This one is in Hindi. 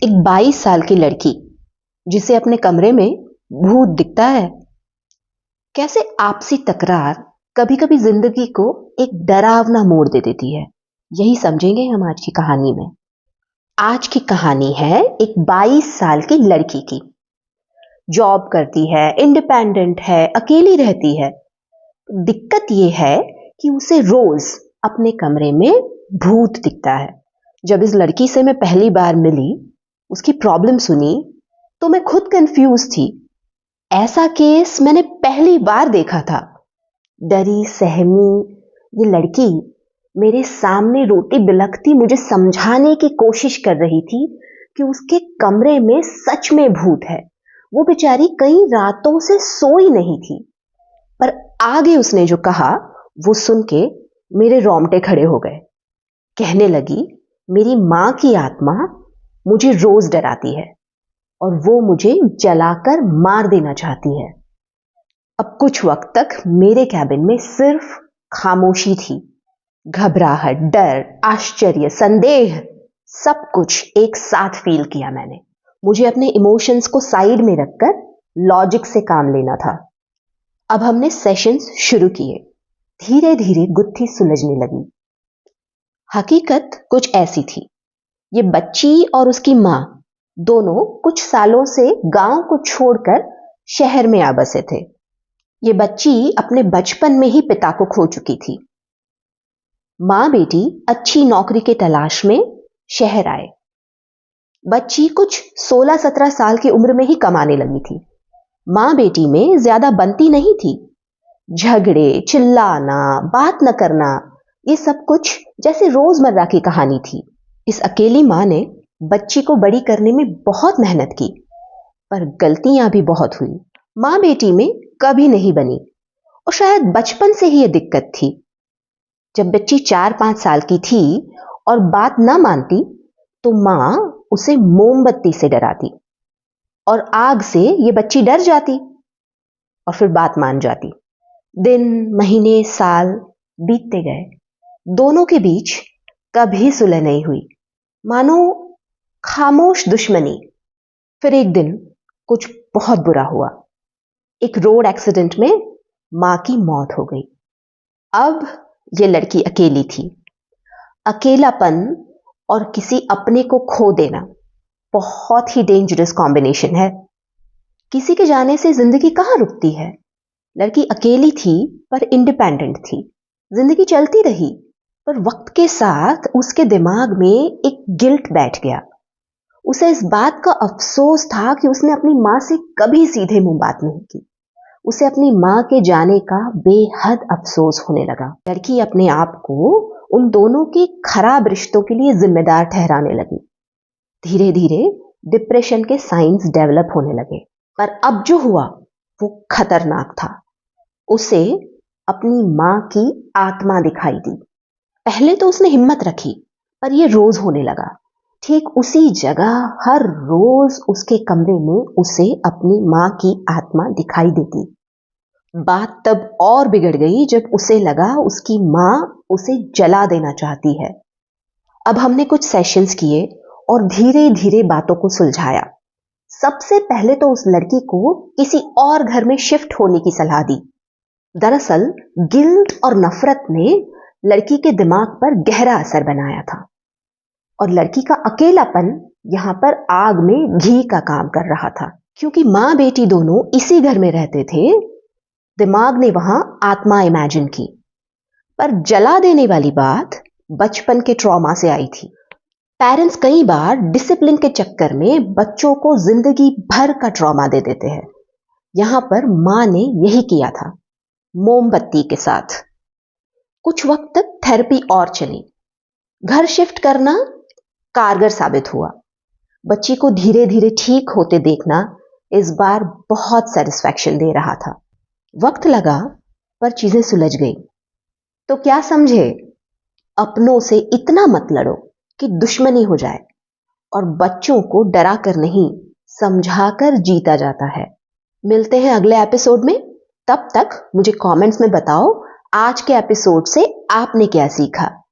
एक 22 साल की लड़की जिसे अपने कमरे में भूत दिखता है। कैसे आपसी तकरार कभी कभी जिंदगी को एक डरावना मोड़ दे देती है, यही समझेंगे हम आज की कहानी में। आज की कहानी है एक 22 साल की लड़की की। जॉब करती है, इंडिपेंडेंट है, अकेली रहती है। दिक्कत यह है कि उसे रोज अपने कमरे में भूत दिखता है। जब इस लड़की से मैं पहली बार मिली, उसकी प्रॉब्लम सुनी, तो मैं खुद कंफ्यूज थी। ऐसा केस मैंने पहली बार देखा था। डरी सहमी ये लड़की मेरे सामने रोती बिलखती मुझे समझाने की कोशिश कर रही थी कि उसके कमरे में सच में भूत है। वो बेचारी कई रातों से सोई नहीं थी। पर आगे उसने जो कहा वो सुन के मेरे रोंगटे खड़े हो गए। कहने लगी, मेरी मां की आत्मा मुझे रोज डराती है और वो मुझे जलाकर मार देना चाहती है। अब कुछ वक्त तक मेरे कैबिन में सिर्फ खामोशी थी। घबराहट, डर, आश्चर्य, संदेह, सब कुछ एक साथ फील किया मैंने। मुझे अपने इमोशंस को साइड में रखकर लॉजिक से काम लेना था। अब हमने सेशंस शुरू किए। धीरे धीरे गुत्थी सुलझने लगी। हकीकत कुछ ऐसी थी। ये बच्ची और उसकी मां दोनों कुछ सालों से गांव को छोड़कर शहर में आ बसे थे। ये बच्ची अपने बचपन में ही पिता को खो चुकी थी। मां बेटी अच्छी नौकरी के तलाश में शहर आए। बच्ची कुछ 16-17 साल की उम्र में ही कमाने लगी थी। मां बेटी में ज्यादा बनती नहीं थी। झगड़े, चिल्लाना, बात न करना, ये सब कुछ जैसे रोजमर्रा की कहानी थी। इस अकेली मां ने बच्ची को बड़ी करने में बहुत मेहनत की, पर गलतियां भी बहुत हुई। मां बेटी में कभी नहीं बनी और शायद बचपन से ही यह दिक्कत थी। जब बच्ची 4-5 साल की थी और बात न मानती तो मां उसे मोमबत्ती से डराती और आग से यह बच्ची डर जाती और फिर बात मान जाती। दिन, महीने, साल बीतते गए। दोनों के बीच कभी सुलह नहीं हुई, मानो खामोश दुश्मनी। फिर एक दिन कुछ बहुत बुरा हुआ। एक रोड एक्सीडेंट में मां की मौत हो गई। अब यह लड़की अकेली थी। अकेलापन और किसी अपने को खो देना बहुत ही डेंजरस कॉम्बिनेशन है। किसी के जाने से जिंदगी कहां रुकती है। लड़की अकेली थी पर इंडिपेंडेंट थी। जिंदगी चलती रही, पर वक्त के साथ उसके दिमाग में एक गिल्ट बैठ गया। उसे इस बात का अफसोस था कि उसने अपनी मां से कभी सीधे मुंह बात नहीं की। उसे अपनी मां के जाने का बेहद अफसोस होने लगा। लड़की अपने आप को उन दोनों के खराब रिश्तों के लिए जिम्मेदार ठहराने लगी। धीरे धीरे डिप्रेशन के साइंस डेवलप होने लगे। पर अब जो हुआ वो खतरनाक था। उसे अपनी मां की आत्मा दिखाई दी। पहले तो उसने हिम्मत रखी, पर यह रोज होने लगा। ठीक उसी जगह हर रोज उसके कमरे में उसे अपनी मां की आत्मा दिखाई देती। बात तब और बिगड़ गई जब उसे लगा उसकी मां उसे जला देना चाहती है। अब हमने कुछ सेशंस किए और धीरे धीरे बातों को सुलझाया। सबसे पहले तो उस लड़की को किसी और घर में शिफ्ट होने की सलाह दी। दरअसल गिल्ट और नफरत ने लड़की के दिमाग पर गहरा असर बनाया था और लड़की का अकेलापन यहां पर आग में घी का काम कर रहा था। क्योंकि मां बेटी दोनों इसी घर में रहते थे, दिमाग ने वहां आत्मा इमेजिन की। पर जला देने वाली बात बचपन के ट्रॉमा से आई थी। पेरेंट्स कई बार डिसिप्लिन के चक्कर में बच्चों को जिंदगी भर का ट्रॉमा दे देते हैं। यहां पर मां ने यही किया था, मोमबत्ती के साथ। कुछ वक्त तक थेरेपी और चली। घर शिफ्ट करना कारगर साबित हुआ। बच्ची को धीरे धीरे ठीक होते देखना इस बार बहुत सेटिस्फैक्शन दे रहा था। वक्त लगा पर चीजें सुलझ गई। तो क्या समझे, अपनों से इतना मत लड़ो कि दुश्मनी हो जाए। और बच्चों को डरा कर नहीं, समझाकर जीता जाता है। मिलते हैं अगले एपिसोड में। तब तक मुझे कमेंट्स में बताओ आज के एपिसोड से आपने क्या सीखा।